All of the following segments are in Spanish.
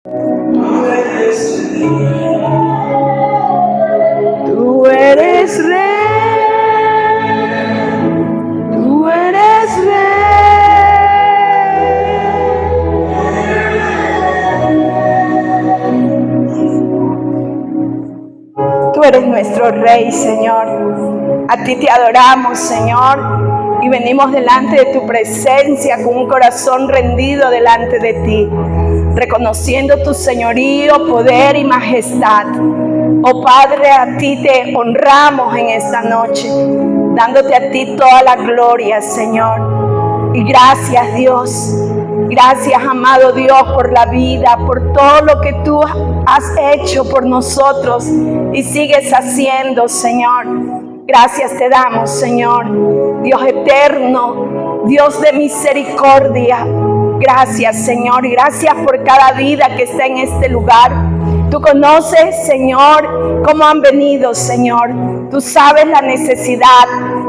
Tú eres rey. Tú eres rey. Tú eres rey. Tú eres nuestro Rey, Señor. A ti te adoramos, Señor, y venimos delante de tu presencia con un corazón rendido delante de ti, reconociendo tu señorío, poder y majestad. Oh Padre, a ti te honramos en esta noche, dándote a ti toda la gloria, Señor. Y gracias, Dios. Gracias, amado Dios, por la vida, por todo lo que tú has hecho por nosotros y sigues haciendo, Señor. Gracias te damos, Señor. Dios eterno, Dios de misericordia. Gracias, Señor. Y gracias por cada vida que está en este lugar. Tú conoces, Señor, cómo han venido, Señor. Tú sabes la necesidad,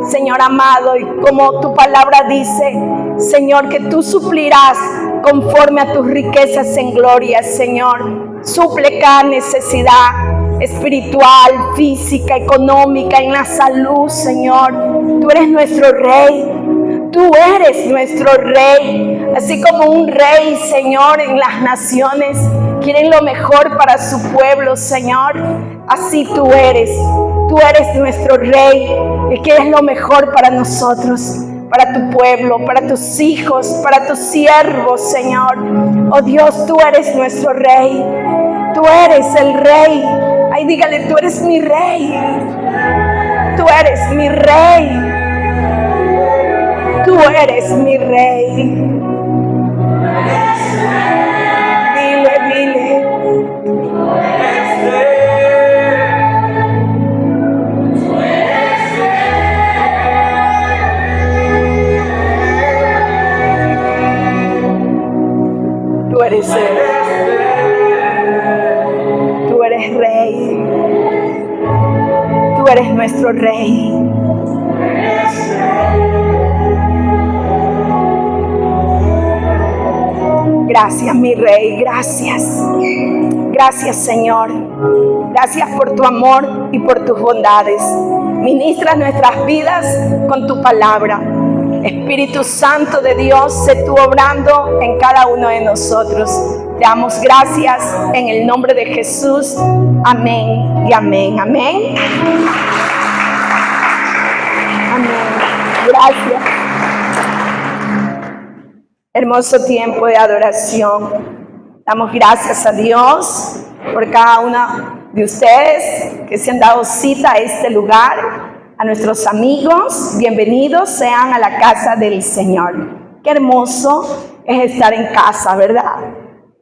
Señor amado, y como tu palabra dice, Señor, que tú suplirás conforme a tus riquezas en gloria, Señor. Suple cada necesidad espiritual, física, económica, en la salud, Señor. Tú eres nuestro Rey. Tú eres nuestro Rey, así como un rey, Señor, en las naciones quieren lo mejor para su pueblo, Señor. Así tú eres nuestro Rey y quieres lo mejor para nosotros, para tu pueblo, para tus hijos, para tus siervos, Señor. Oh Dios, tú eres nuestro Rey, tú eres el Rey. Ay, dígale, tú eres mi Rey, tú eres mi Rey. Tú eres mi Rey. Dile, dile. Tú eres Rey. Tú eres Rey. Tú eres nuestro Rey. Gracias, mi Rey, gracias. Gracias, Señor. Gracias por tu amor y por tus bondades. Ministra nuestras vidas con tu palabra. Espíritu Santo de Dios, sé tú obrando en cada uno de nosotros. Te damos gracias en el nombre de Jesús. Amén y amén. Amén. Amén. Gracias. Hermoso tiempo de adoración. Damos gracias a Dios por cada uno de ustedes que se han dado cita a este lugar. A nuestros amigos, bienvenidos sean a la casa del Señor. Qué hermoso es estar en casa, ¿verdad?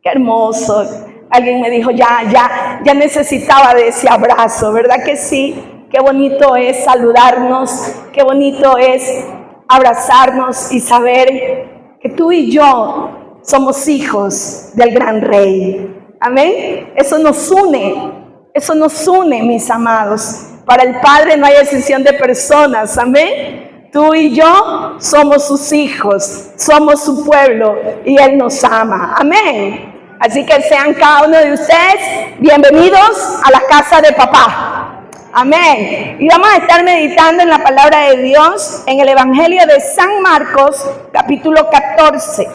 Qué hermoso. Alguien me dijo, ya necesitaba de ese abrazo, ¿verdad que sí? Qué bonito es saludarnos, qué bonito es abrazarnos y saber que tú y yo somos hijos del gran Rey. Amén. Eso nos une, mis amados. Para el Padre no hay excepción de personas. Amén. Tú y yo somos sus hijos, somos su pueblo y Él nos ama. Amén. Así que sean cada uno de ustedes bienvenidos a la casa de papá. Amén. Y vamos a estar meditando en la palabra de Dios en el Evangelio de San Marcos, capítulo 14.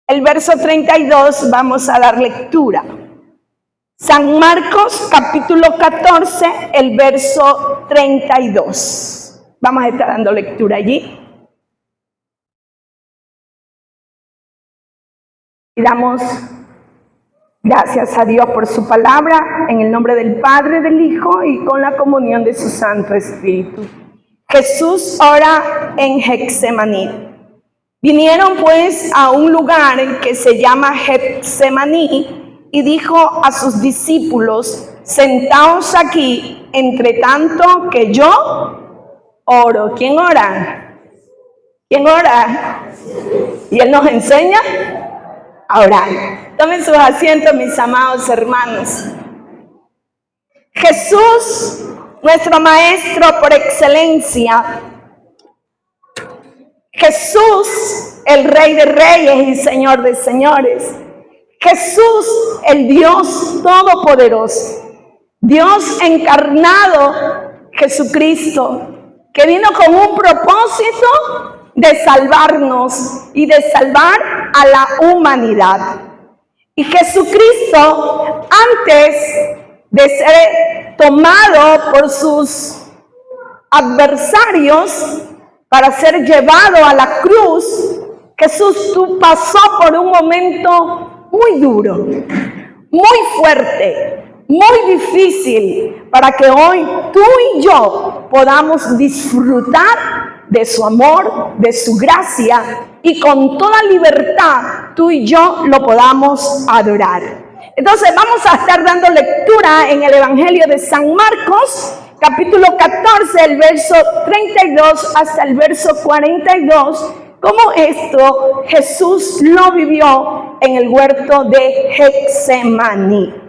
El verso 32, vamos a dar lectura. San Marcos, capítulo 14, el verso 32. Vamos a estar dando lectura allí. Y damos gracias a Dios por su palabra, en el nombre del Padre, del Hijo y con la comunión de su Santo Espíritu. Jesús ora en Getsemaní. Vinieron pues a un lugar que se llama Getsemaní y dijo a sus discípulos, sentaos aquí, entre tanto que yo oro. ¿Quién ora? ¿Quién ora? Y Él nos enseña a orar. Tomen sus asientos, mis amados hermanos. Jesús, nuestro maestro por excelencia. Jesús, el Rey de Reyes y Señor de Señores. Jesús, el Dios Todopoderoso. Dios encarnado, Jesucristo, que vino con un propósito de salvarnos y de salvar a la humanidad. Y Jesucristo, antes de ser tomado por sus adversarios para ser llevado a la cruz, Jesús pasó por un momento muy duro, muy fuerte, muy difícil, para que hoy tú y yo podamos disfrutar de su amor, de su gracia, y con toda libertad tú y yo lo podamos adorar. Entonces vamos a estar dando lectura en el Evangelio de San Marcos, capítulo 14, el verso 32 hasta el verso 42, cómo esto Jesús lo vivió en el huerto de Getsemaní.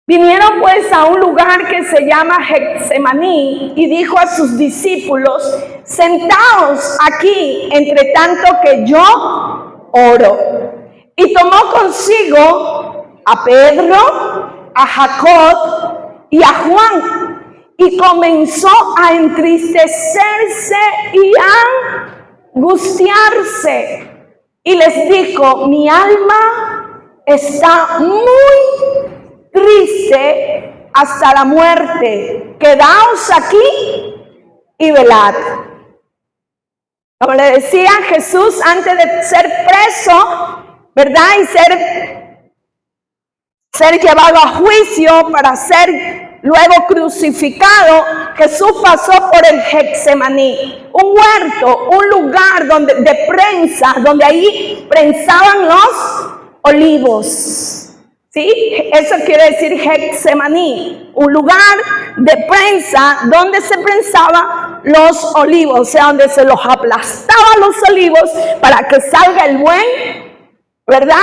Vinieron pues a un lugar que se llama Getsemaní y dijo a sus discípulos: sentaos aquí entre tanto que yo oro. Y tomó consigo a Pedro, a Jacob y a Juan, y comenzó a entristecerse y a angustiarse. Y les dijo: mi alma está muy triste hasta la muerte. Quedaos aquí y velad. Como le decía, Jesús, antes de ser preso, ¿verdad? Y ser llevado a juicio para ser luego crucificado, Jesús pasó por el Getsemaní, un huerto, un lugar de prensa, donde ahí prensaban los olivos. ¿Sí? Eso quiere decir Getsemaní, un lugar de prensa donde se prensaban los olivos, o sea, donde se los aplastaban los olivos para que salga el buen, ¿verdad?,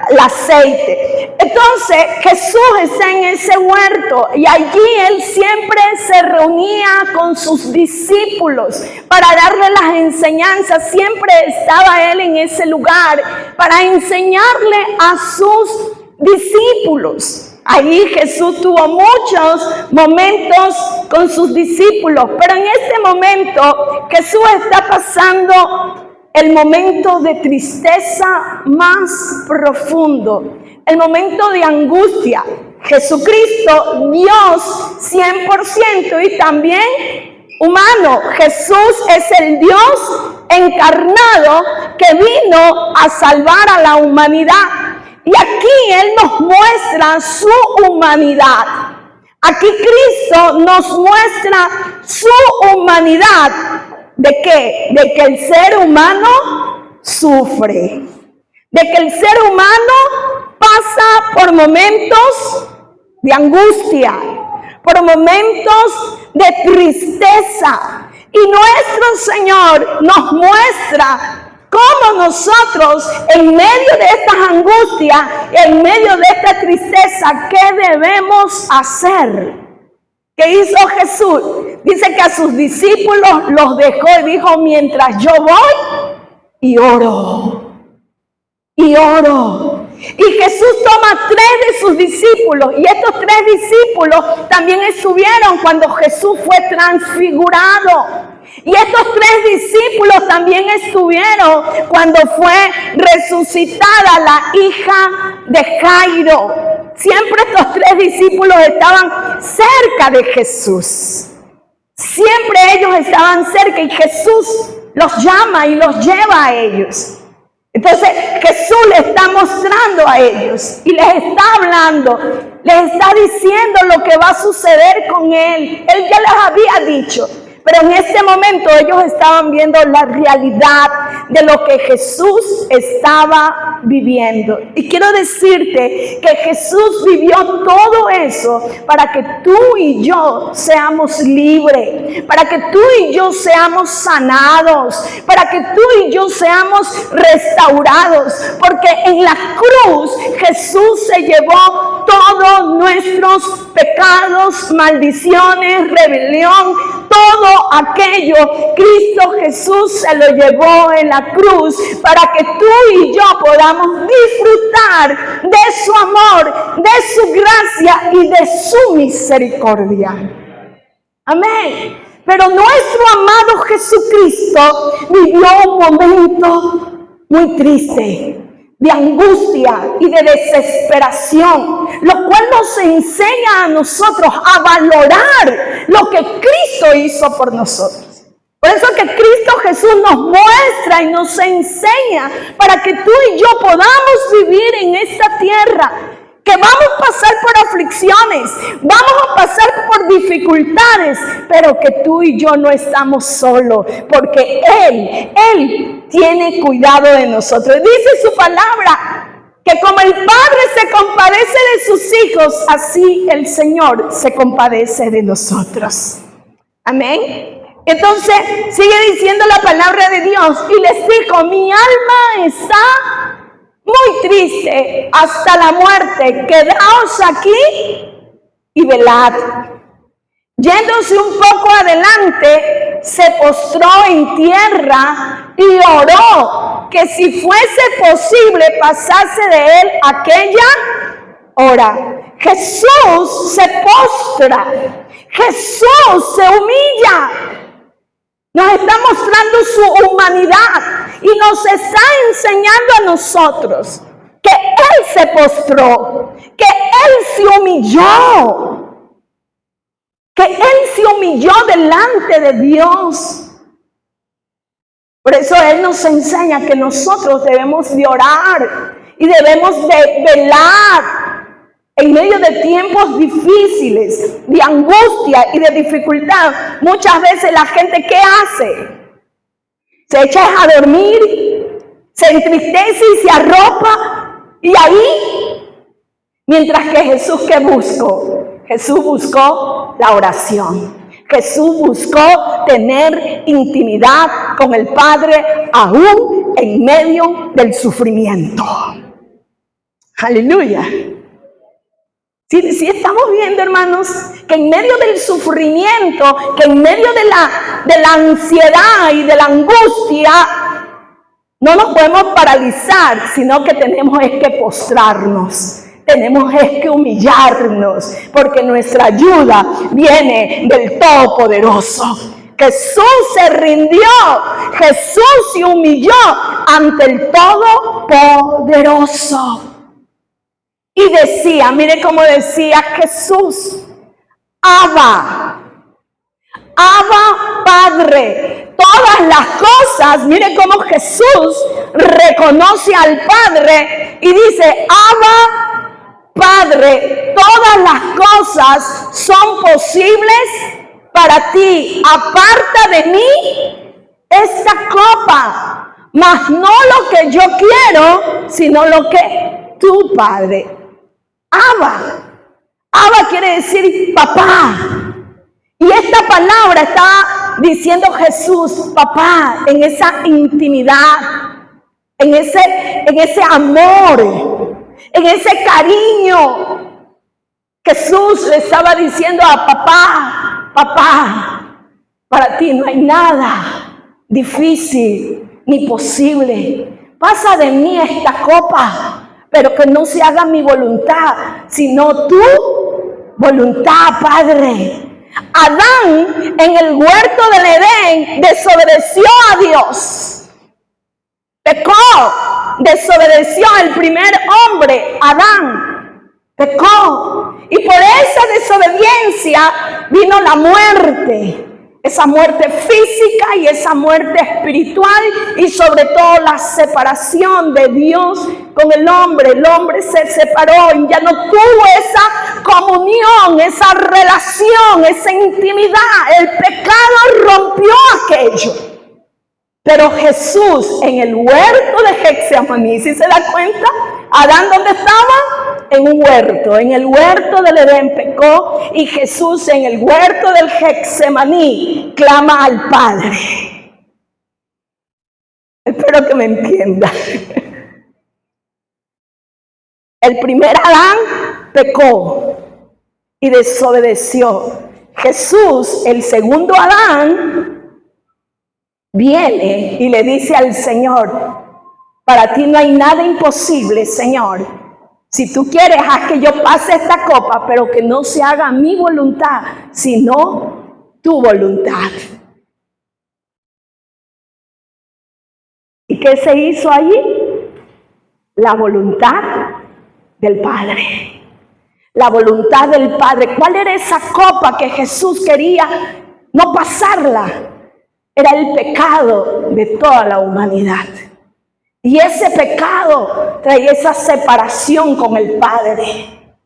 el aceite. Entonces Jesús está en ese huerto y allí Él siempre se reunía con sus discípulos para darle las enseñanzas. Siempre estaba Él en ese lugar para enseñarle a sus discípulos. Allí Jesús tuvo muchos momentos con sus discípulos, pero en este momento Jesús está pasando el momento de tristeza más profundo, el momento de angustia. Jesucristo, Dios 100% y también humano. Jesús es el Dios encarnado que vino a salvar a la humanidad. Y aquí Él nos muestra su humanidad. Aquí Cristo nos muestra su humanidad. ¿De qué? De que el ser humano sufre. De que el ser humano pasa por momentos de angustia, por momentos de tristeza. Y nuestro Señor nos muestra cómo nosotros, en medio de estas angustias, en medio de esta tristeza, ¿qué debemos hacer? ¿Qué hizo Jesús? Dice que a sus discípulos los dejó y dijo: mientras yo voy y oro. Y oro. Y Jesús toma 3 de sus discípulos, y estos 3 discípulos también estuvieron cuando Jesús fue transfigurado. Y estos 3 discípulos también estuvieron cuando fue resucitada la hija de Jairo. Siempre estos 3 discípulos estaban cerca de Jesús. Siempre ellos estaban cerca y Jesús los llama y los lleva a ellos. Entonces Jesús les está mostrando a ellos y les está hablando, les está diciendo lo que va a suceder con Él. Él ya les había dicho. Pero en este momento ellos estaban viendo la realidad de lo que Jesús estaba viviendo. Y quiero decirte que Jesús vivió todo eso para que tú y yo seamos libres, para que tú y yo seamos sanados, para que tú y yo seamos restaurados. Porque en la cruz Jesús se llevó todos nuestros pecados, maldiciones, rebelión, todo aquello, Cristo Jesús se lo llevó en la cruz para que tú y yo podamos disfrutar de su amor, de su gracia y de su misericordia. Amén. Pero nuestro amado Jesucristo vivió un momento muy triste, de angustia y de desesperación, lo cual nos enseña a nosotros a valorar lo que Cristo hizo por nosotros. Por eso que Cristo Jesús nos muestra y nos enseña para que tú y yo podamos vivir en esta tierra, que vamos a pasar por aflicciones, vamos a pasar por dificultades, pero que tú y yo no estamos solos, porque Él tiene cuidado de nosotros. Dice su palabra que como el Padre se compadece de sus hijos, así el Señor se compadece de nosotros. Amén. Entonces sigue diciendo la palabra de Dios y les dijo: mi alma está muy triste hasta la muerte, quedaos aquí y velad. Yéndose un poco adelante, se postró en tierra y oró que si fuese posible pasase de él aquella hora. Jesús se postra, Jesús se humilla. Nos está mostrando su humanidad y nos está enseñando a nosotros que Él se postró, que Él se humilló, delante de Dios. Por eso Él nos enseña que nosotros debemos de orar y debemos de velar en medio de tiempos difíciles, de angustia y de dificultad. Muchas veces la gente, ¿qué hace? Se echa a dormir, se entristece y se arropa. Y ahí, mientras que Jesús, ¿qué buscó? Jesús buscó la oración. Jesús buscó tener intimidad con el Padre aún en medio del sufrimiento. Aleluya. Si estamos viendo, hermanos, que en medio del sufrimiento, que en medio de la ansiedad y de la angustia, no nos podemos paralizar, sino que tenemos que postrarnos. Tenemos que humillarnos, porque nuestra ayuda viene del Todopoderoso. Jesús se rindió, Jesús se humilló ante el Todopoderoso. Y decía, mire cómo decía Jesús: Abba, Abba Padre. Todas las cosas, mire cómo Jesús reconoce al Padre y dice: Abba Padre, todas las cosas son posibles para ti. Aparta de mí esta copa, mas no lo que yo quiero, sino lo que tú, Padre. Abba. Abba quiere decir papá. Y esta palabra está diciendo Jesús, papá, en esa intimidad, en ese amor, en ese cariño. Jesús le estaba diciendo a papá: papá, para ti no hay nada difícil ni posible. Pasa de mí esta copa, pero que no se haga mi voluntad, sino tu voluntad, Padre. Adán en el huerto del Edén desobedeció a Dios. Pecó, desobedeció al primer hombre, Adán. Pecó. Y por esa desobediencia vino la muerte. Esa muerte física y esa muerte espiritual, y sobre todo la separación de Dios con el hombre. El hombre se separó y ya no tuvo esa comunión, esa relación, esa intimidad. El pecado rompió aquello. Pero Jesús en el huerto de Getsemaní, ¿sí se da cuenta? Adán, ¿dónde estaba? En un huerto. En el huerto del Edén pecó, y Jesús en el huerto del Getsemaní clama al Padre. Espero que me entienda. El primer Adán pecó y desobedeció. Jesús, el segundo Adán, viene y le dice al Señor: para ti no hay nada imposible, Señor. Si tú quieres, haz que yo pase esta copa, pero que no se haga mi voluntad, sino tu voluntad. ¿Y qué se hizo allí? La voluntad del Padre. La voluntad del Padre. ¿Cuál era esa copa que Jesús quería no pasarla? Era el pecado de toda la humanidad. Y ese pecado traía esa separación con el Padre.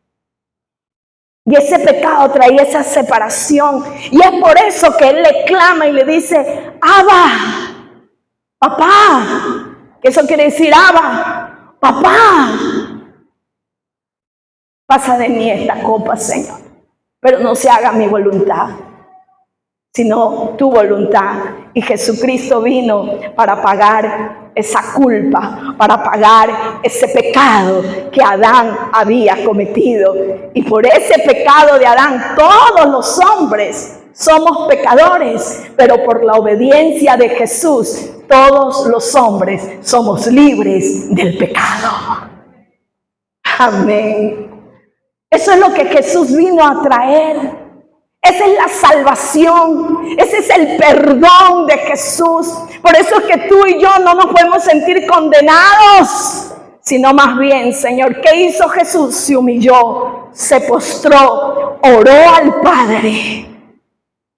Y ese pecado traía esa separación. Y es por eso que Él le clama y le dice: Abba, papá. Que eso quiere decir: Abba, papá. Pasa de mí esta copa, Señor, pero no se haga mi voluntad, sino tu voluntad. Y Jesucristo vino para pagar esa culpa, para pagar ese pecado que Adán había cometido. Y por ese pecado de Adán, todos los hombres somos pecadores, pero por la obediencia de Jesús, todos los hombres somos libres del pecado. Amén. Eso es lo que Jesús vino a traer. Esa es la salvación. Ese es el perdón de Jesús. Por eso es que tú y yo no nos podemos sentir condenados, sino más bien, Señor, ¿qué hizo Jesús? Se humilló, se postró, oró al Padre.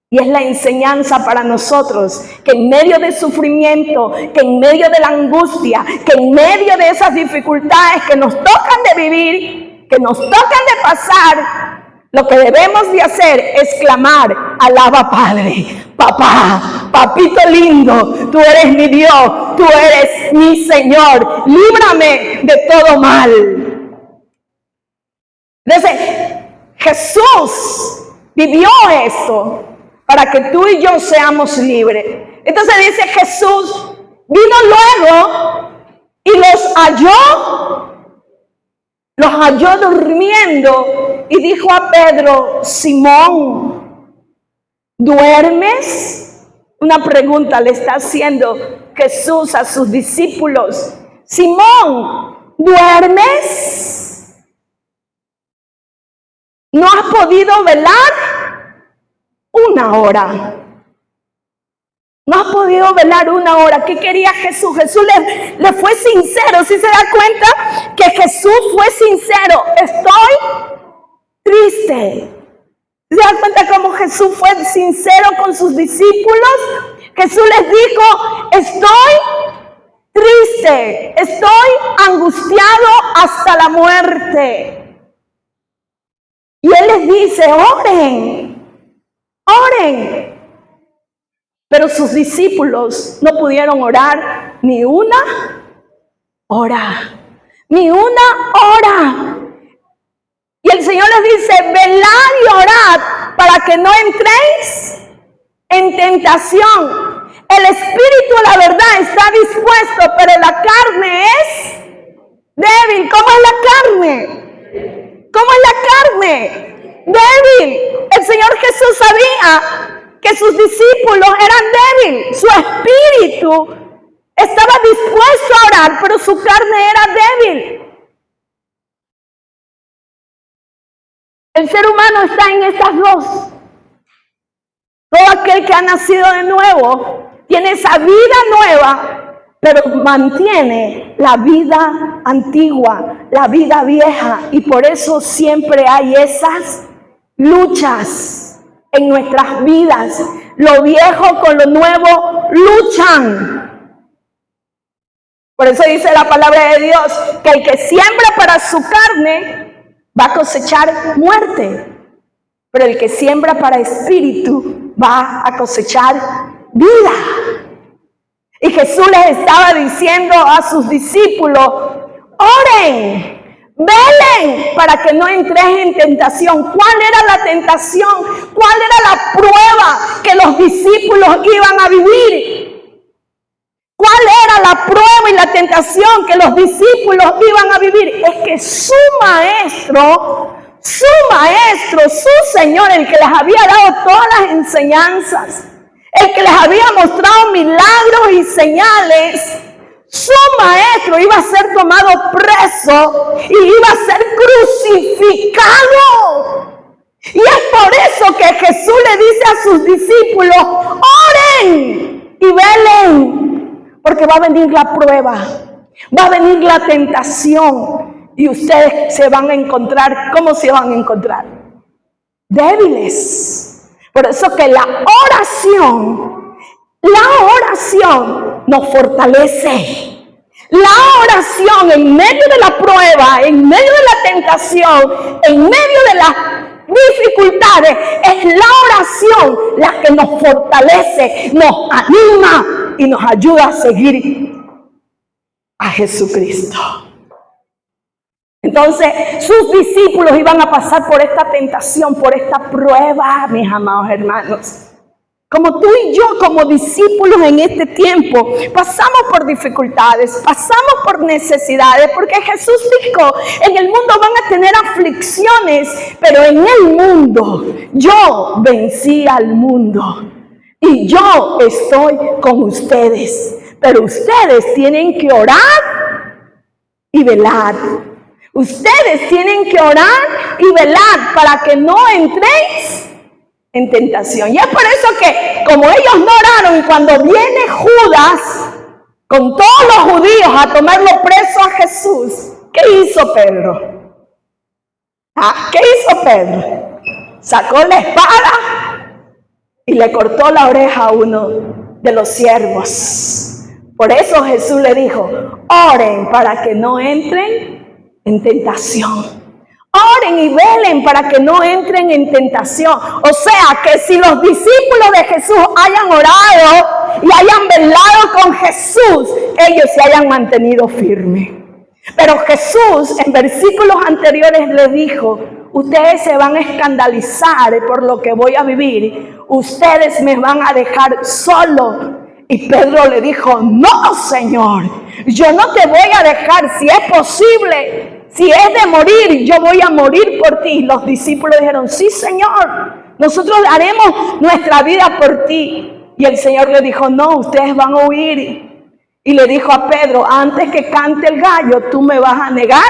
Y es la enseñanza para nosotros, que en medio del sufrimiento, que en medio de la angustia, que en medio de esas dificultades que nos tocan de vivir, que nos tocan de pasar, lo que debemos de hacer es clamar: alaba Padre, papá, papito lindo, tú eres mi Dios, tú eres mi Señor, líbrame de todo mal. Entonces, Jesús vivió esto para que tú y yo seamos libres. Entonces dice Jesús, vino luego y los halló durmiendo y dijo a Pedro: Simón, ¿duermes? Una pregunta le está haciendo Jesús a sus discípulos. Simón, ¿duermes? ¿No has podido velar una hora? No has podido velar una hora. ¿Qué quería Jesús? Jesús le fue sincero. ¿Sí se da cuenta que Jesús fue sincero? Estoy triste. ¿Se da cuenta cómo Jesús fue sincero con sus discípulos? Jesús les dijo: estoy triste, estoy angustiado hasta la muerte. Y Él les dice: oren, oren. Pero sus discípulos no pudieron orar ni una hora. Ni una hora. Y el Señor les dice: velad y orad para que no entréis en tentación. El espíritu, la verdad, está dispuesto, pero la carne es débil. ¿Cómo es la carne? ¿Cómo es la carne? Débil. El Señor Jesús sabía que sus discípulos eran débiles. Su espíritu estaba dispuesto a orar, pero su carne era débil. El ser humano está en estas dos. Todo aquel que ha nacido de nuevo tiene esa vida nueva, pero mantiene la vida antigua, la vida vieja. Y por eso siempre hay esas luchas en nuestras vidas. Lo viejo con lo nuevo luchan. Por eso dice la palabra de Dios que el que siembra para su carne va a cosechar muerte, pero el que siembra para espíritu va a cosechar vida. Y Jesús les estaba diciendo a sus discípulos: oren, velen para que no entres en tentación. ¿Cuál era la tentación? ¿Cuál era la prueba que los discípulos iban a vivir? ¿Cuál era la prueba y la tentación que los discípulos iban a vivir? Es que su maestro su maestro, su Señor, el que les había dado todas las enseñanzas, el que les había mostrado milagros y señales, su maestro iba a ser tomado preso y iba a ser crucificado. Y es por eso que Jesús le dice a sus discípulos: oren y velen, porque va a venir la prueba, va a venir la tentación, y ustedes se van a encontrar. ¿Cómo se van a encontrar? Débiles. Por eso que la oración nos fortalece. La oración en medio de la prueba, en medio de la tentación, en medio de las dificultades, es la oración la que nos fortalece, nos anima y nos ayuda a seguir a Jesucristo. Entonces sus discípulos iban a pasar por esta tentación, por esta prueba, mis amados hermanos. Como tú y yo, como discípulos en este tiempo, pasamos por dificultades, pasamos por necesidades, porque Jesús dijo: en el mundo van a tener aflicciones, pero en el mundo yo vencí al mundo y yo estoy con ustedes. Pero ustedes tienen que orar y velar. Ustedes tienen que orar y velar para que no entréis en tentación. Y es por eso que, como ellos no oraron, y cuando viene Judas con todos los judíos a tomarlo preso a Jesús, ¿qué hizo Pedro? ¿Qué hizo Pedro? Sacó la espada y le cortó la oreja a uno de los siervos. Por eso Jesús le dijo: oren para que no entren en tentación. Oren y velen para que no entren en tentación. O sea, que si los discípulos de Jesús hayan orado y hayan velado con Jesús, ellos se hayan mantenido firmes. Pero Jesús en versículos anteriores les dijo: ustedes se van a escandalizar por lo que voy a vivir. Ustedes me van a dejar solo. Y Pedro le dijo: no, Señor, yo no te voy a dejar. Si es posible, si es de morir, yo voy a morir por ti. Y los discípulos dijeron: sí, Señor, nosotros haremos nuestra vida por ti. Y el Señor le dijo: no, ustedes van a huir. Y le dijo a Pedro: antes que cante el gallo, tú me vas a negar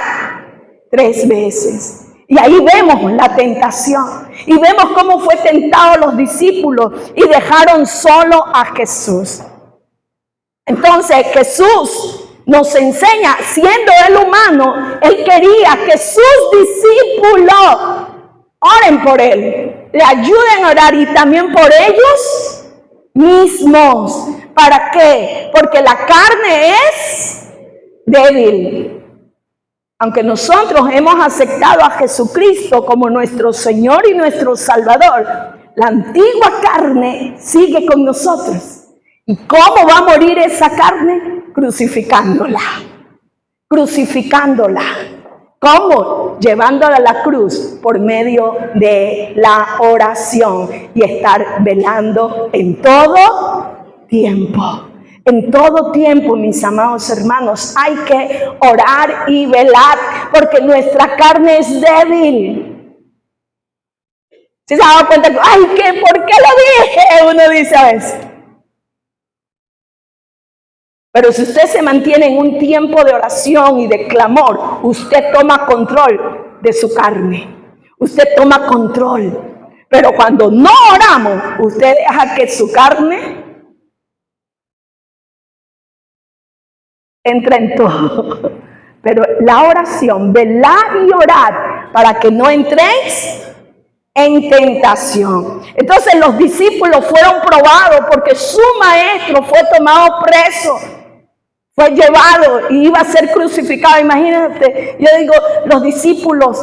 3 veces. Y ahí vemos la tentación. Y vemos cómo fue tentado los discípulos y dejaron solo a Jesús. Entonces Jesús nos enseña, siendo él humano, él quería que sus discípulos oren por él, le ayuden a orar, y también por ellos mismos. ¿Para qué? Porque la carne es débil. Aunque nosotros hemos aceptado a Jesucristo como nuestro Señor y nuestro Salvador, la antigua carne sigue con nosotros. ¿Y cómo va a morir esa carne? Crucificándola. Crucificándola. ¿Cómo? Llevándola a la cruz por medio de la oración y estar velando en todo tiempo. En todo tiempo, mis amados hermanos, hay que orar y velar, porque nuestra carne es débil. ¿Sí se ha dado cuenta? Ay, ¿por qué lo dije? Uno dice a veces. Pero si usted se mantiene en un tiempo de oración y de clamor, usted toma control de su carne. Usted toma control. Pero cuando no oramos, usted deja que su carne entra en todo. Pero la oración, velar y orar para que no entréis en tentación. Entonces los discípulos fueron probados porque su maestro fue tomado preso, fue llevado y iba a ser crucificado. Imagínate, yo digo, los discípulos,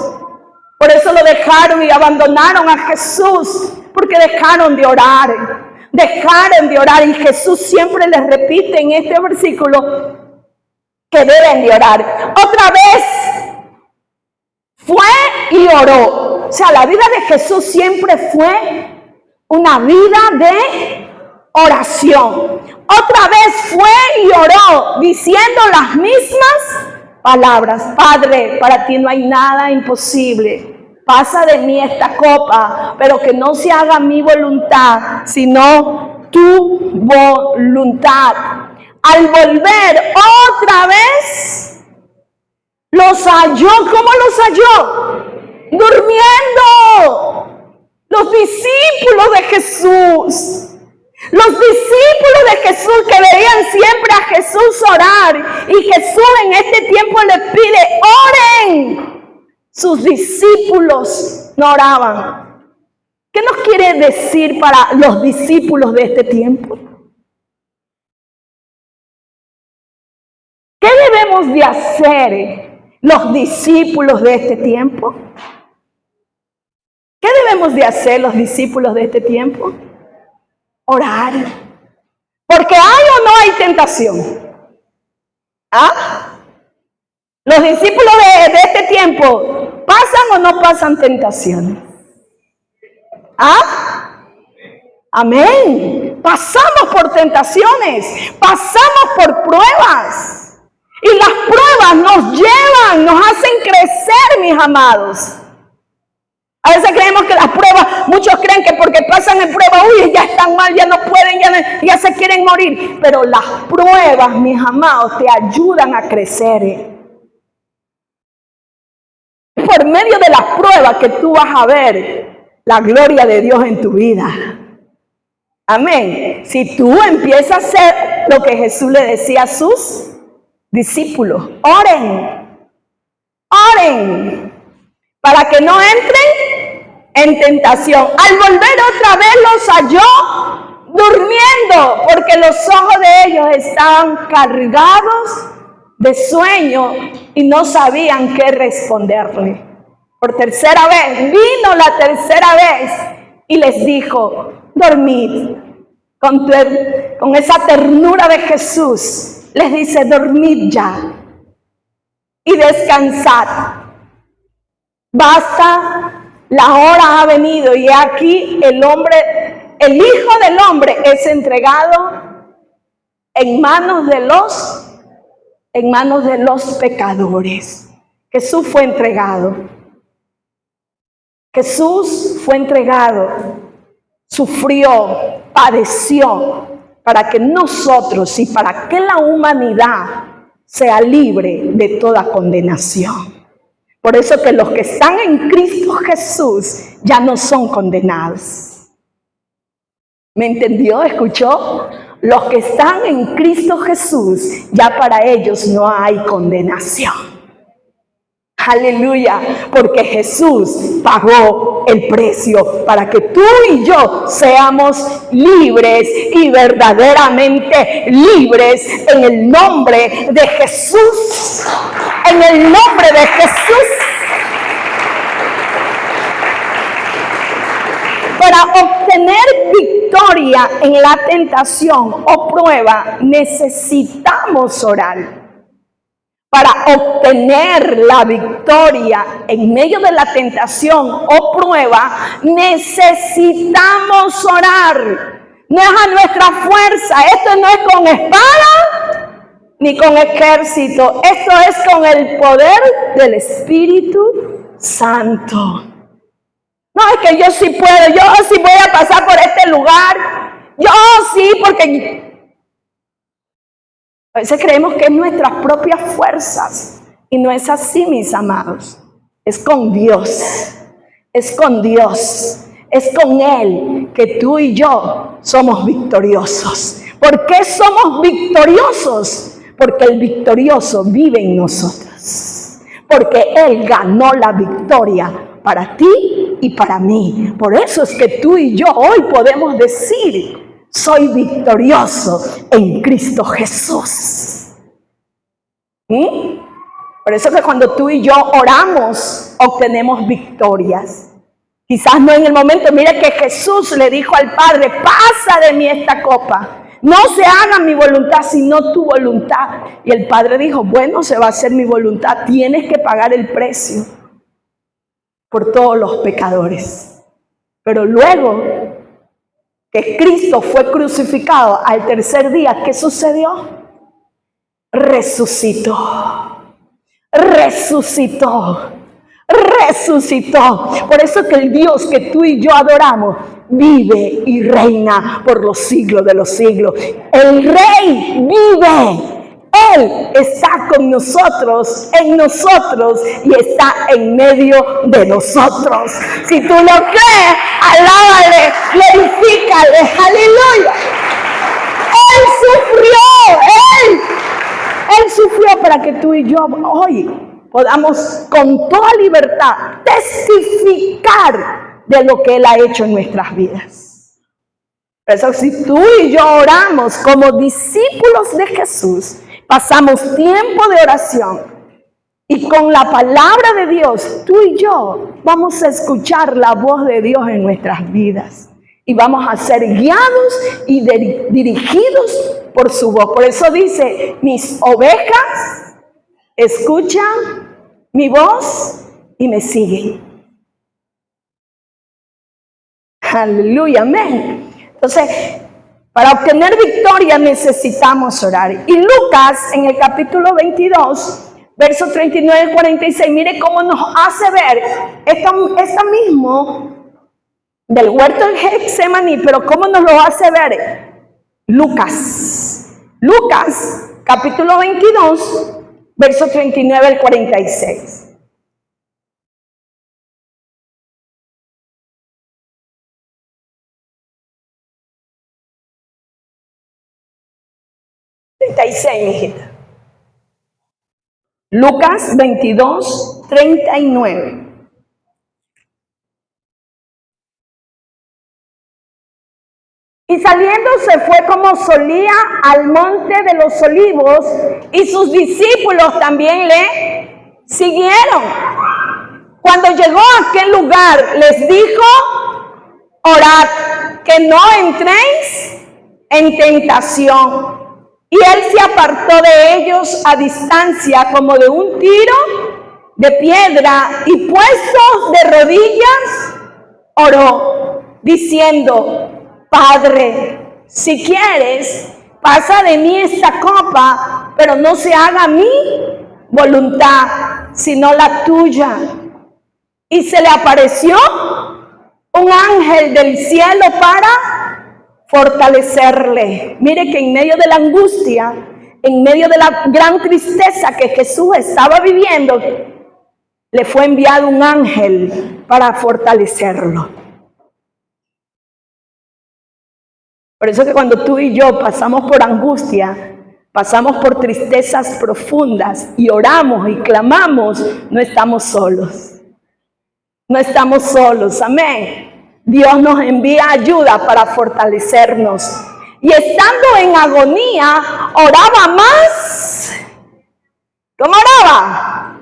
por eso lo dejaron y abandonaron a Jesús, porque dejaron de orar. Dejaron de orar, y Jesús siempre les repite en este versículo que deben de orar. Otra vez fue y oró. O sea, la vida de Jesús siempre fue una vida de oración. Otra vez fue y oró, diciendo las mismas palabras. Padre, para ti no hay nada imposible. Pasa de mí esta copa, pero que no se haga mi voluntad, sino tu voluntad. Al volver otra vez, los halló. ¿Cómo los halló? Durmiendo. Los discípulos de Jesús. Los discípulos de Jesús que veían siempre a Jesús orar. Y Jesús en este tiempo les pide, oren. Sus discípulos no oraban. ¿Qué nos quiere decir para los discípulos de este tiempo? ¿Qué debemos de hacer los discípulos de este tiempo? ¿Qué debemos de hacer los discípulos de este tiempo? Orar. Porque ¿hay o no hay tentación? ¿Ah? Los discípulos de este tiempo, ¿pasan o no pasan tentaciones? ¿Ah? Amén. Pasamos por tentaciones, pasamos por pruebas. Y las pruebas nos llevan, nos hacen crecer, mis amados. A veces creemos que las pruebas, muchos creen que porque pasan en prueba, uy, ya están mal, ya no pueden, ya se quieren morir. Pero las pruebas, mis amados, te ayudan a crecer. Por medio de las pruebas que tú vas a ver la gloria de Dios en tu vida. Amén. Si tú empiezas a hacer lo que Jesús le decía a sus discípulos, oren, oren, para que no entren en tentación. Al volver otra vez los halló durmiendo, porque los ojos de ellos estaban cargados de sueño y no sabían qué responderle. Por tercera vez, vino la tercera vez y les dijo, dormid. Con esa ternura de Jesús, les dice, dormid ya y descansad. Basta, la hora ha venido y aquí el Hijo del Hombre es entregado en manos de los pecadores. Jesús fue entregado. Jesús fue entregado, sufrió, padeció, para que nosotros y para que la humanidad sea libre de toda condenación. Por eso que los que están en Cristo Jesús ya no son condenados. ¿Me entendió? ¿Escuchó? Los que están en Cristo Jesús, ya para ellos no hay condenación. Aleluya, porque Jesús pagó el precio para que tú y yo seamos libres y verdaderamente libres en el nombre de Jesús. En el nombre de Jesús. Para obtener victoria en la tentación o prueba, necesitamos orar. Para obtener la victoria en medio de la tentación o prueba, necesitamos orar. No es a nuestra fuerza, esto no es con espada ni con ejército, esto es con el poder del Espíritu Santo. No, es que yo sí puedo, yo sí voy a pasar por este lugar, yo sí, porque a veces creemos que es nuestras propias fuerzas y no es así, mis amados. Es con Dios, es con Dios, es con Él que tú y yo somos victoriosos. ¿Por qué somos victoriosos? Porque el victorioso vive en nosotros. Porque Él ganó la victoria para ti y para mí. Por eso es que tú y yo hoy podemos decir, soy victorioso en Cristo Jesús. Por eso que cuando tú y yo oramos, obtenemos victorias. Quizás no en el momento. Mira que Jesús le dijo al Padre, pasa de mí esta copa. No se haga mi voluntad, sino tu voluntad. Y el Padre dijo, bueno, se va a hacer mi voluntad. Tienes que pagar el precio por todos los pecadores. Pero luego que Cristo fue crucificado al tercer día, ¿qué sucedió? Resucitó. Resucitó. resucitó. Por eso que el Dios que tú y yo adoramos vive y reina por los siglos de los siglos. El Rey vive. Él está con nosotros, en nosotros y está en medio de nosotros. Si tú lo crees, alábale, glorifícale, aleluya. Él sufrió para que tú y yo hoy podamos con toda libertad testificar de lo que Él ha hecho en nuestras vidas. Por eso si tú y yo oramos como discípulos de Jesús, pasamos tiempo de oración y con la palabra de Dios, tú y yo vamos a escuchar la voz de Dios en nuestras vidas. Y vamos a ser guiados y dirigidos por su voz. Por eso dice, mis ovejas escuchan mi voz y me siguen. Aleluya, amén. Entonces, para obtener victoria necesitamos orar. Y Lucas, en el capítulo 22, versos 39 y 46, mire cómo nos hace ver esta mismo del huerto de Getsemaní, pero cómo nos lo hace ver Lucas, capítulo 22, verso 39 al 46. Mijita. Lucas 22, 39. Y saliendo se fue como solía al monte de los olivos, y sus discípulos también le siguieron. Cuando llegó a aquel lugar, les dijo, orad, que no entréis en tentación. Y él se apartó de ellos a distancia como de un tiro de piedra, y puestos de rodillas, oró, diciendo, Padre, si quieres, pasa de mí esta copa, pero no se haga mi voluntad, sino la tuya. Y se le apareció un ángel del cielo para fortalecerle. Mire que en medio de la angustia, en medio de la gran tristeza que Jesús estaba viviendo, le fue enviado un ángel para fortalecerlo. Por eso que cuando tú y yo pasamos por angustia, pasamos por tristezas profundas y oramos y clamamos, no estamos solos. No estamos solos, amén. Dios nos envía ayuda para fortalecernos. Y estando en agonía, oraba más. ¿Cómo oraba?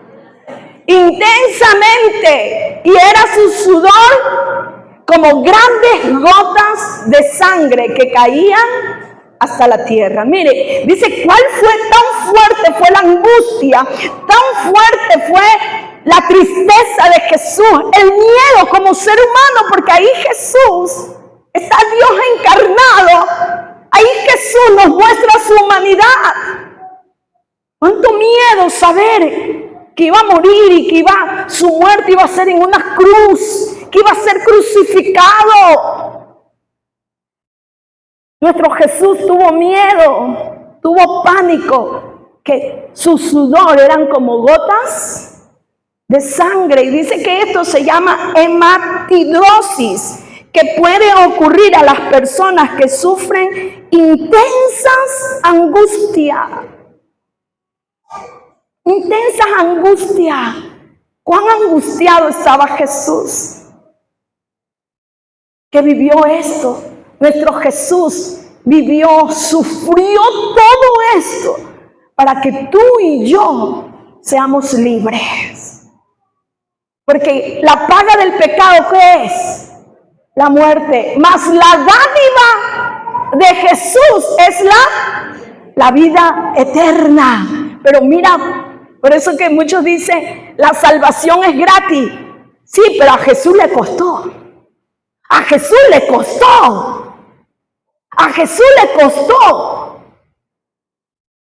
Intensamente. Y era su sudor como grandes gotas de sangre que caían hasta la tierra. Mire, dice, ¿cuál fue tan fuerte? Fue la angustia, tan fuerte fue la tristeza de Jesús, el miedo como ser humano, porque ahí Jesús, está Dios encarnado, ahí Jesús nos muestra su humanidad. Cuánto miedo saber que iba a morir y que su muerte iba a ser en una cruz, que iba a ser crucificado. Nuestro Jesús tuvo miedo, tuvo pánico, que su sudor eran como gotas de sangre. Y dice que esto se llama hematidrosis, que puede ocurrir a las personas que sufren intensas angustias. Intensas angustias. ¿Cuán angustiado estaba Jesús? Que vivió esto. Nuestro Jesús vivió, sufrió todo esto para que tú y yo seamos libres. Porque la paga del pecado, ¿qué es? La muerte. Mas la dádiva de Jesús es la vida eterna. Pero mira, por eso que muchos dicen, la salvación es gratis. Sí, pero a Jesús le costó. A Jesús le costó. A Jesús le costó.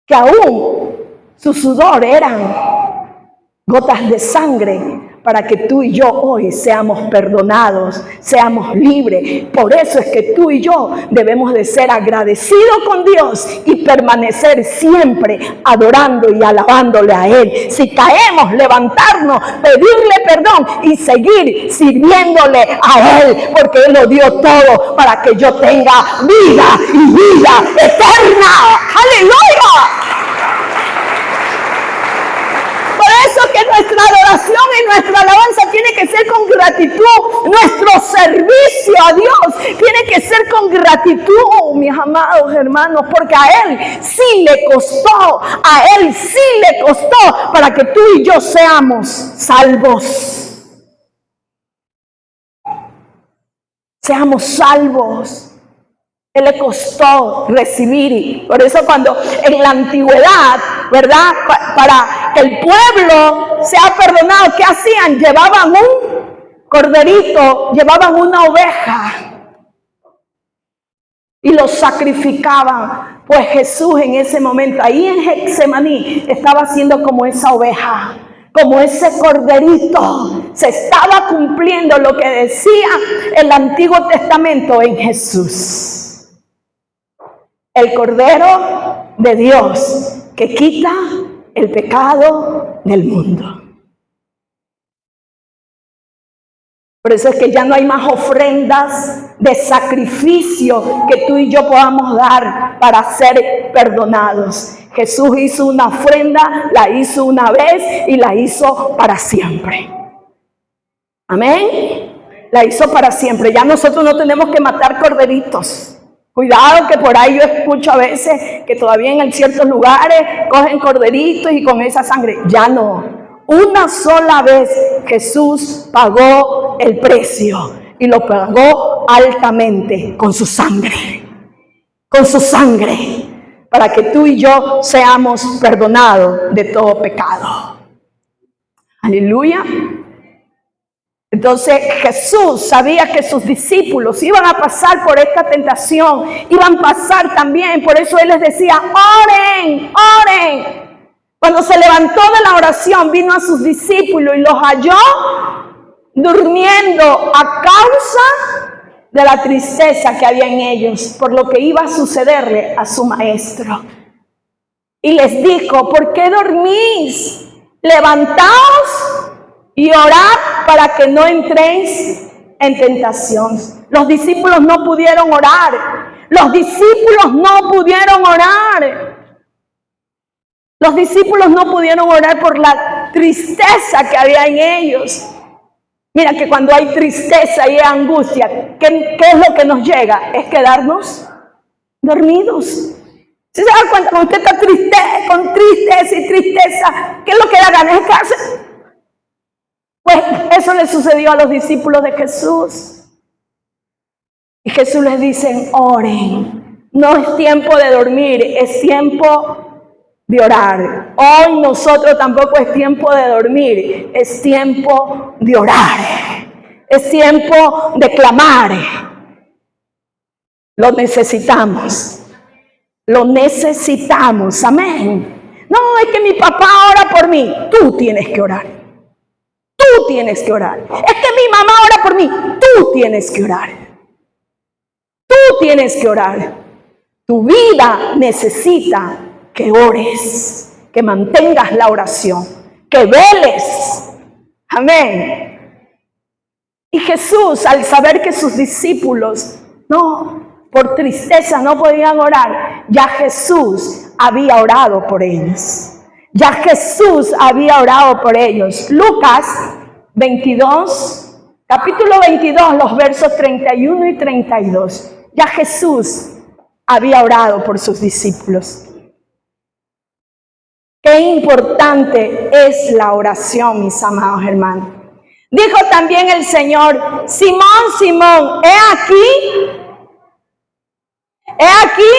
Que aún su sudor eran gotas de sangre para que tú y yo hoy seamos perdonados, seamos libres. Por eso es que tú y yo debemos de ser agradecidos con Dios y permanecer siempre adorando y alabándole a Él. Si caemos, levantarnos, pedirle perdón y seguir sirviéndole a Él, porque Él lo dio todo para que yo tenga vida y vida eterna. ¡Aleluya! Por eso que nuestra adoración y nuestra alabanza tiene que ser con gratitud. Nuestro servicio a Dios tiene que ser con gratitud, mis amados hermanos, porque a Él sí le costó, para que tú y yo seamos salvos. Seamos salvos. Él le costó recibir. Por eso cuando en la antigüedad, ¿verdad? Para que el pueblo sea perdonado, ¿qué hacían? Llevaban un corderito, llevaban una oveja y lo sacrificaban. Pues Jesús en ese momento, ahí en Getsemaní, estaba siendo como esa oveja, como ese corderito. Se estaba cumpliendo lo que decía el Antiguo Testamento en Jesús. El Cordero de Dios que quita el pecado del mundo. Por eso es que ya no hay más ofrendas de sacrificio que tú y yo podamos dar para ser perdonados. Jesús hizo una ofrenda, la hizo una vez y la hizo para siempre. Amén. La hizo para siempre. Ya nosotros no tenemos que matar corderitos. Cuidado que por ahí yo escucho a veces que todavía en ciertos lugares cogen corderitos y con esa sangre. Ya no. Una sola vez Jesús pagó el precio y lo pagó altamente con su sangre. Con su sangre. Para que tú y yo seamos perdonados de todo pecado. Aleluya. Entonces Jesús sabía que sus discípulos iban a pasar por esta tentación, iban a pasar también, por eso Él les decía, oren, oren. Cuando se levantó de la oración, vino a sus discípulos y los halló durmiendo a causa de la tristeza que había en ellos, por lo que iba a sucederle a su maestro. Y les dijo, ¿por qué dormís? Levantaos y orad para que no entréis en tentación. Los discípulos no pudieron orar. Los discípulos no pudieron orar. Los discípulos no pudieron orar por la tristeza que había en ellos. Mira que cuando hay tristeza y angustia, ¿qué es lo que nos llega? Es quedarnos dormidos. ¿Sí se da cuenta? Cuando usted está triste, con tristeza y tristeza, ¿qué es lo que da ganas de quedarse? Pues eso le sucedió a los discípulos de Jesús. Y Jesús les dice, oren. No es tiempo de dormir, es tiempo de orar. Hoy nosotros tampoco es tiempo de dormir, es tiempo de orar. Es tiempo de clamar. Lo necesitamos. Lo necesitamos. Amén. No, es que mi papá ora por mí. Tú tienes que orar. Tú tienes que orar. Es que mi mamá ora por mí. Tú tienes que orar. Tú tienes que orar. Tu vida necesita que ores, que mantengas la oración, que veles. Amén. Y Jesús, al saber que sus discípulos por tristeza no podían orar, ya Jesús había orado por ellos. Ya Jesús había orado por ellos. Lucas 22, capítulo 22, los versos 31 y 32. Ya Jesús había orado por sus discípulos. Qué importante es la oración, mis amados hermanos. Dijo también el Señor, Simón, Simón, he aquí,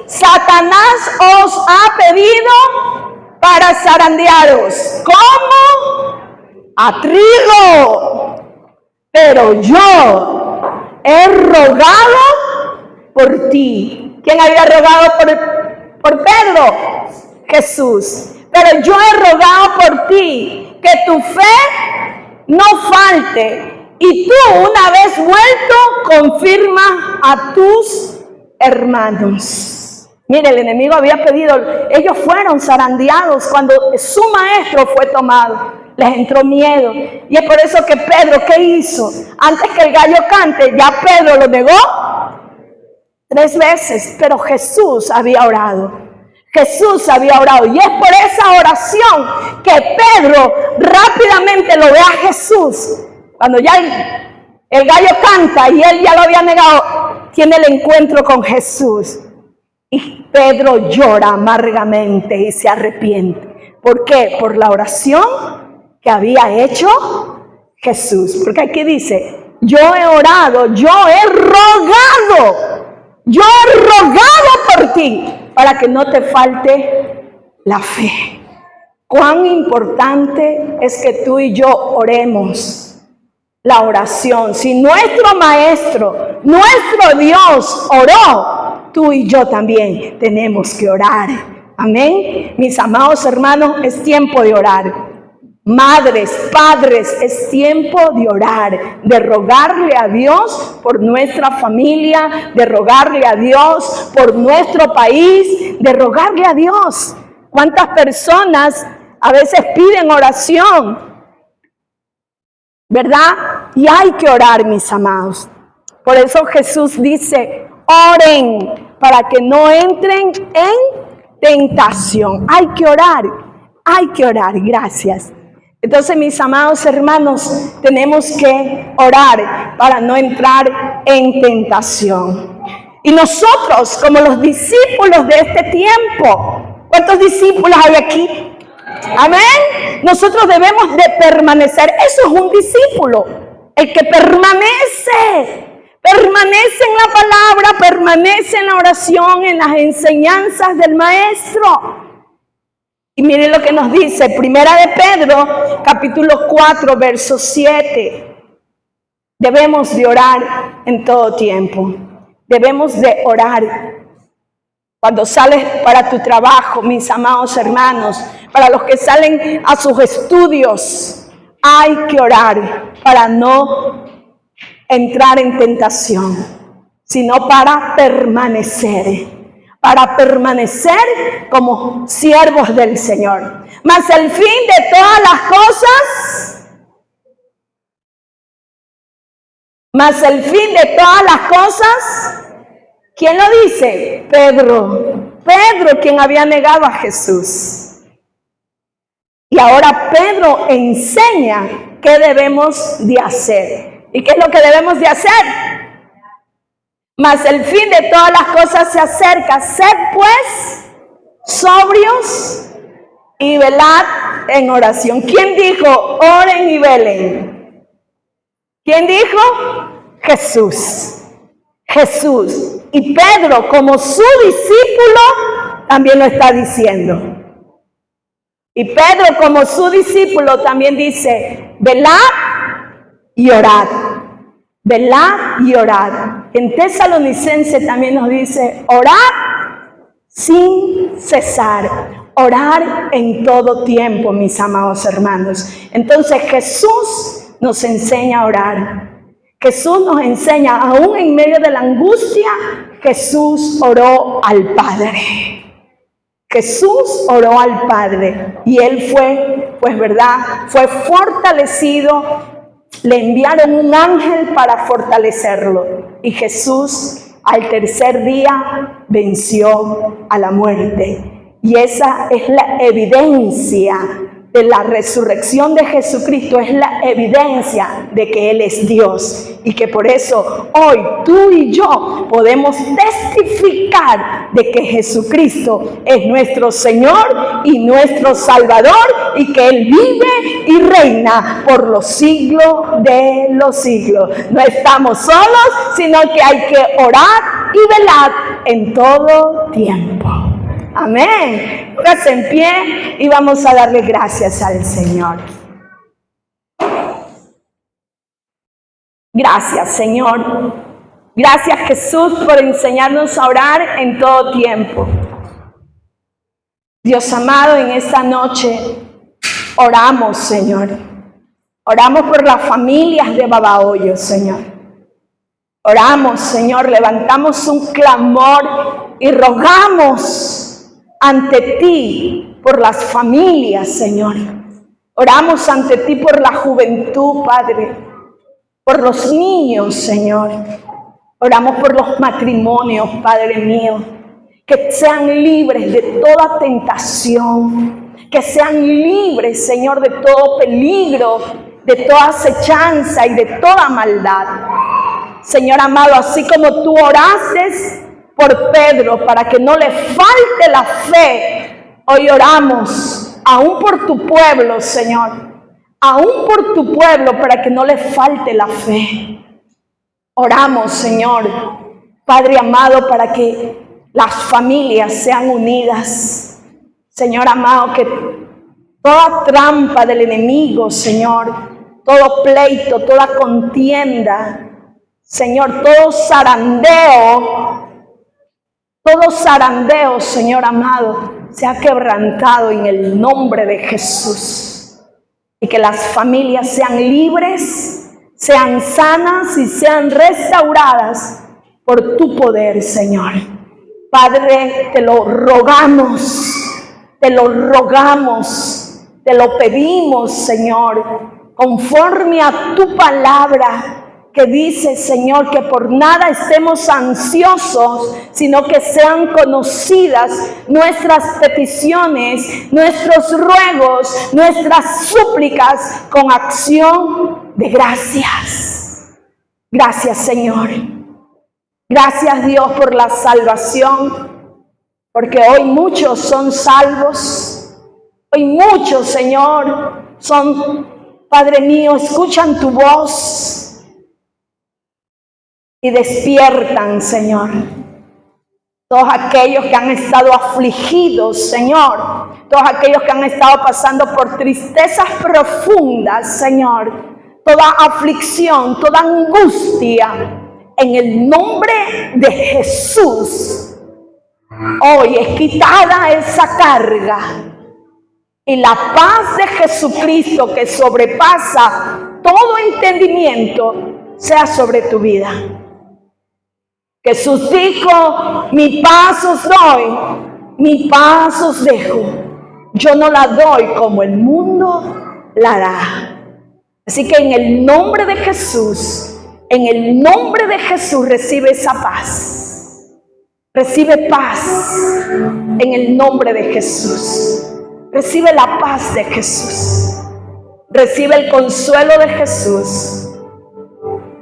Satanás os ha pedido para zarandearos, como a trigo. Pero yo he rogado por ti. ¿Quién había rogado por Pedro? Jesús. Pero yo he rogado por ti, que tu fe no falte. Y tú, una vez vuelto, confirma a tus hermanos. Mire, el enemigo había pedido, ellos fueron zarandeados cuando su maestro fue tomado. Les entró miedo. Y es por eso que Pedro, ¿qué hizo? Antes que el gallo cante, ya Pedro lo negó 3 veces. Pero Jesús había orado. Jesús había orado. Y es por esa oración que Pedro rápidamente lo ve a Jesús. Cuando ya el gallo canta y él ya lo había negado, tiene el encuentro con Jesús. Y Pedro llora amargamente y se arrepiente. ¿Por qué? Por la oración que había hecho Jesús. Porque aquí dice, yo he orado, yo he rogado por ti, para que no te falte la fe. Cuán importante es que tú y yo oremos. La oración, si nuestro Maestro, nuestro Dios oró, tú y yo también tenemos que orar. Amén. Mis amados hermanos, es tiempo de orar. Madres, padres, es tiempo de orar, de rogarle a Dios por nuestra familia, de rogarle a Dios por nuestro país, de rogarle a Dios. ¿Cuántas personas a veces piden oración? ¿Verdad? Y hay que orar, mis amados. Por eso Jesús dice, oren para que no entren en tentación. Hay que orar, gracias. Entonces, mis amados hermanos, tenemos que orar para no entrar en tentación. Y nosotros, como los discípulos de este tiempo, ¿cuántos discípulos hay aquí? Amén. Nosotros debemos de permanecer. Eso es un discípulo. El que permanece en la palabra, permanece en la oración, en las enseñanzas del Maestro. Y miren lo que nos dice, Primera de Pedro, capítulo 4, verso 7. Debemos de orar en todo tiempo. Debemos de orar. Cuando sales para tu trabajo, mis amados hermanos, para los que salen a sus estudios, hay que orar para no entrar en tentación, sino para permanecer como siervos del Señor. Mas el fin de todas las cosas, ¿quién lo dice? Pedro, quien había negado a Jesús. Y ahora Pedro enseña qué debemos de hacer. ¿Y qué es lo que debemos de hacer? Mas el fin de todas las cosas se acerca. Sed pues sobrios y velad en oración. ¿Quién dijo oren y velen? ¿Quién dijo? Jesús. Y Pedro, como su discípulo, también lo está diciendo. Y Pedro, como su discípulo, también dice, velad y orad. Velad y orad. En Tesalonicense también nos dice, orad sin cesar. Orar en todo tiempo, mis amados hermanos. Entonces Jesús nos enseña a orar. Jesús nos enseña, aún en medio de la angustia, Jesús oró al Padre. Jesús oró al Padre y Él fue, pues verdad, fue fortalecido. Le enviaron un ángel para fortalecerlo. Y Jesús al tercer día venció a la muerte. Y esa es la evidencia de la resurrección de Jesucristo, es la evidencia de que Él es Dios. Y que por eso hoy tú y yo podemos testificar de que Jesucristo es nuestro Señor y nuestro Salvador, y que Él vive y reina por los siglos de los siglos. No estamos solos, sino que hay que orar y velar en todo tiempo. Amén. Póngase en pie y vamos a darle gracias al Señor. Gracias, Señor. Gracias, Jesús, por enseñarnos a orar en todo tiempo. Dios amado, en esta noche oramos, Señor. Oramos por las familias de Babahoyo, Señor. Oramos, Señor, levantamos un clamor y rogamos ante ti por las familias, Señor. Oramos ante ti por la juventud, Padre, por los niños, Señor. Oramos por los matrimonios, Padre mío, que sean libres de toda tentación, que sean libres, Señor, de todo peligro, de toda acechanza y de toda maldad. Señor amado, así como tú oraste por Pedro para que no le falte la fe, hoy oramos aún por tu pueblo, Señor, aún por tu pueblo para que no le falte la fe. Oramos, Señor, Padre amado, para que las familias sean unidas. Señor amado, que toda trampa del enemigo, Señor, todo pleito, toda contienda, Señor, todo zarandeo, Señor amado, sea quebrantado en el nombre de Jesús. Y que las familias sean libres, sean sanas y sean restauradas por tu poder, Señor. Padre, te lo rogamos, te lo pedimos, Señor, conforme a tu palabra, que dice, Señor, que por nada estemos ansiosos, sino que sean conocidas nuestras peticiones, nuestros ruegos, nuestras súplicas con acción de gracias. Gracias, Señor. Gracias, Dios, por la salvación, porque hoy muchos son salvos. Hoy muchos, Señor, son, Padre mío, escuchan tu voz y despiertan, Señor. Todos aquellos que han estado afligidos, Señor, todos aquellos que han estado pasando por tristezas profundas, Señor, toda aflicción, toda angustia, en el nombre de Jesús, hoy es quitada esa carga y la paz de Jesucristo, que sobrepasa todo entendimiento, sea sobre tu vida. Jesús dijo, mi paz os doy, mi paz os dejo. Yo no la doy como el mundo la da. Así que en el nombre de Jesús, recibe esa paz. Recibe paz en el nombre de Jesús. Recibe la paz de Jesús. Recibe el consuelo de Jesús.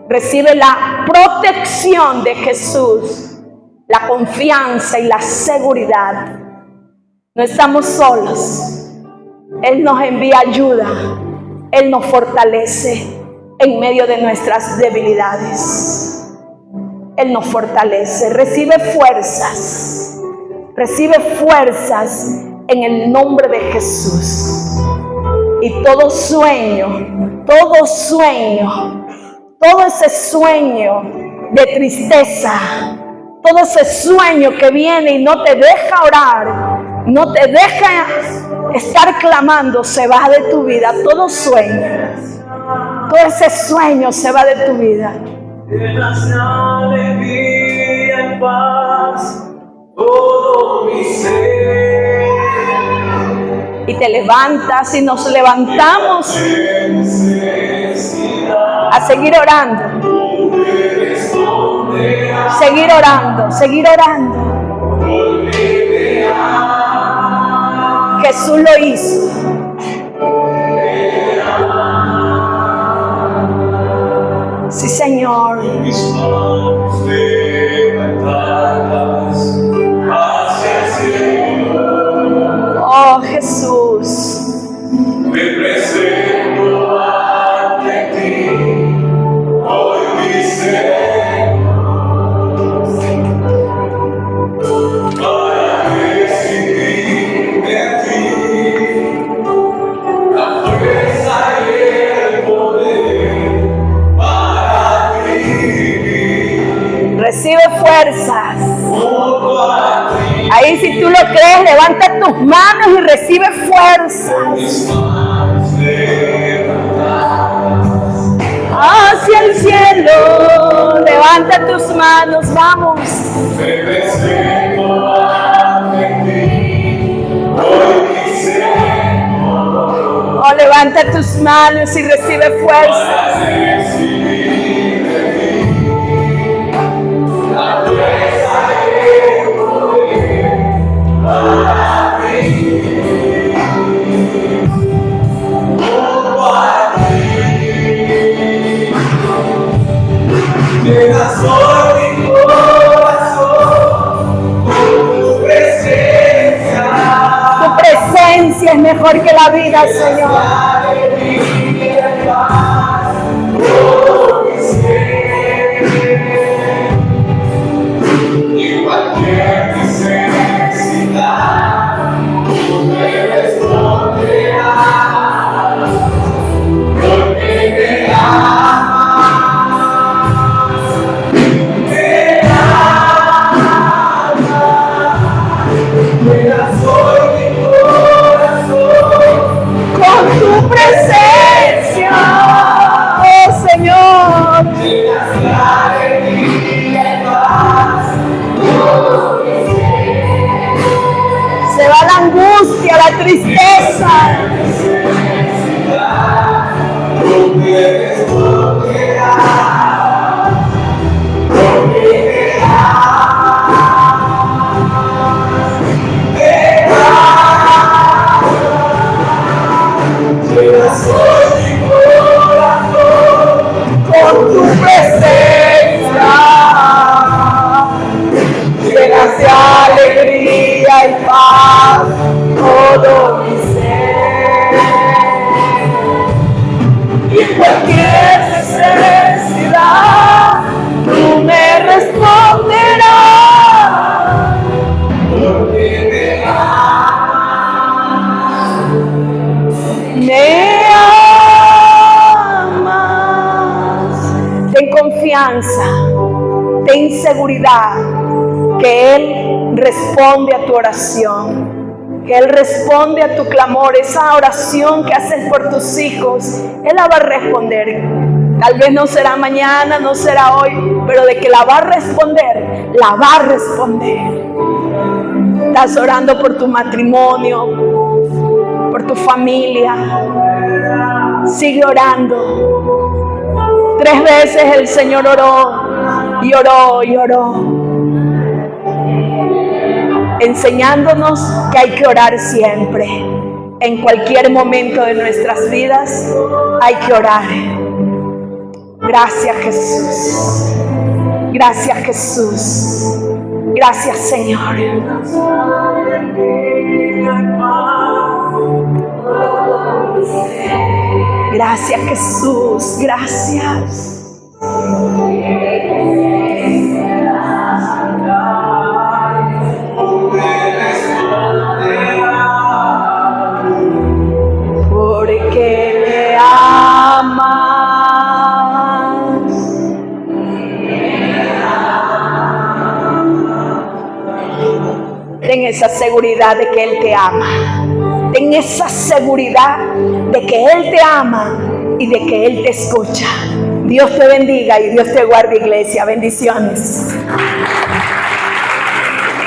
Recibe la protección de Jesús, la confianza y la seguridad. No estamos solos. Él nos envía ayuda. Él nos fortalece en medio de nuestras debilidades. Él nos fortalece. Recibe fuerzas. Recibe fuerzas en el nombre de Jesús. Y todo sueño, todo ese sueño de tristeza, todo ese sueño que viene y no te deja orar, no te deja estar clamando, se va de tu vida. Todo ese sueño se va de tu vida. Alegría y paz, todo mi ser. Y te levantas y nos levantamos a seguir orando. Seguir orando. Jesús lo hizo. Sí, Señor. Oh, Jesús. Me presento ante ti, hoy mi Señor, para recibir de ti la fuerza y el poder para vivir. Recibe fuerzas. Junto a ti. Ahí, si tú lo crees, levanta tus manos y recibe fuerzas. Mis manos levantadas. hacia el cielo. Levanta tus manos, vamos. Me presento ante ti, hoy quise Oh, levanta tus manos y recibe fuerza. para recibir de ti la fuerza y el poder para mí. Junto a ti, llenas hoy mi corazón con tu presencia. Tu presencia es mejor que la vida, Señor. Y cualquier necesidad, tú me responderás, porque me amas, me das hoy mi corazón. Con tu presencia, oh Señor. Llenas la alegría y paz. Se va la angustia, la tristeza. Tú me responderás, porque me amas. Llenas hoy mi corazón Con tu presencia. Llenas de alegría y paz todo mi ser. Y cualquier necesidad, tú me responderás. porque me amas. Me amas. Ten confianza, ten seguridad que Él responde a tu oración, que Él responde a tu clamor, esa oración que haces por tus hijos, Él la va a responder. Tal vez no será mañana, no será hoy, pero de que la va a responder, la va a responder. Estás orando por tu matrimonio, por tu familia. Sigue orando. 3 veces el Señor oró y oró y oró, enseñándonos que hay que orar siempre. En cualquier momento de nuestras vidas hay que orar. Gracias, Jesús. Gracias, Jesús. Gracias, Señor. Gracias, Jesús. Gracias. Porque me amas. Ten esa seguridad de que Él te ama. Ten esa seguridad de que Él te ama y de que Él te escucha. Dios te bendiga y Dios te guarde, iglesia. Bendiciones.